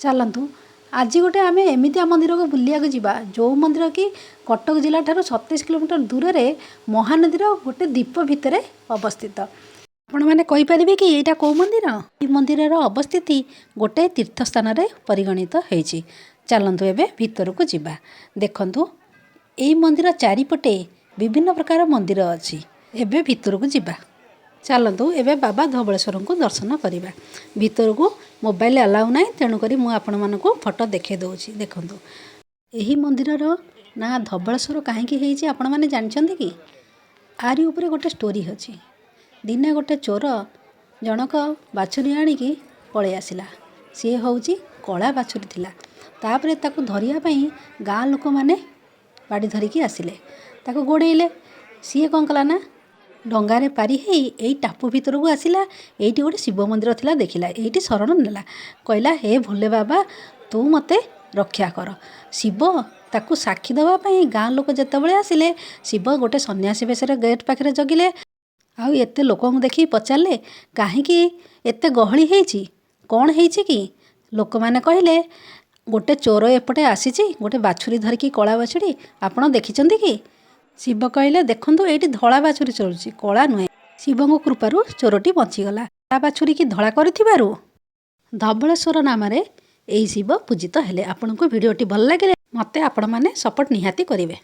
चलतु आज गोटे आम एमती मंदिर को बुलिया जावा जो मंदिर कि कटक जिला ठार 27 किलोमीटर दूर में महानदीर गोटे द्वीप भितर अवस्थित। आपण मैंने कहींपारे कि यहाँ कौ मंदिर मंदिर अवस्थिति गोटे तीर्थस्थान परिगणित होती। चलतु एवं भितर को जावा देखु यही मंदिर चारिपटे विभिन्न प्रकार मंदिर अच्छी। एवं भितर को जावा चलतु एवं बाबा धवलेश्वर को दर्शन करवा। भितर को मोबाइल अलाउ ना तेणुक मुझे फोटो देखे दूसरी देखु। यही मंदिर ना धवलेश्वर कहीं आपण मैंने जानते कि आरी उपरे गोटे स्टोरी अच्छी। दिने गोटे चोर जनक बाछुरी आणिकी पलि आसला। सी हूँ कला बाछुरी थिला। तापरे ताकू धरियापाई गाँ लोक मैंने बाड़ी धरिकी आसिले ताकू गोड़ेइले। सी कौन कला ना डंगारे पारी है यही टापू भितर को आसला। ये गोटे शिव मंदिर थिला देखला ये शरण नेला कहला हे भोले बाबा तू मते रक्षा कर। शिव ताकू साक्षी देवाई गाँ लोक जितेबाला आसिले शिव गोटे सन्यासी बेश गेट पाखे जगिले। आउ एते लोक देखी पचारे कहीं एते गहली है कौन है कि लोक मैंने कहले गोटे चोर एपटे आसी गोटे बाछुरी धरिकी कला बाछुरी आपण देखिंट कि। शिव कहले देखु ये धला बाछुरी चलुची कला नुहे। शिव को कृपारू चोरटी बचीगला। कला बाछुरी की धला कर धवलेश्वर नाम यही शिव पूजित हेले। आपन को वीडियोटी भल लगे मते आपण मैंने सपोर्ट निहाती करेंगे।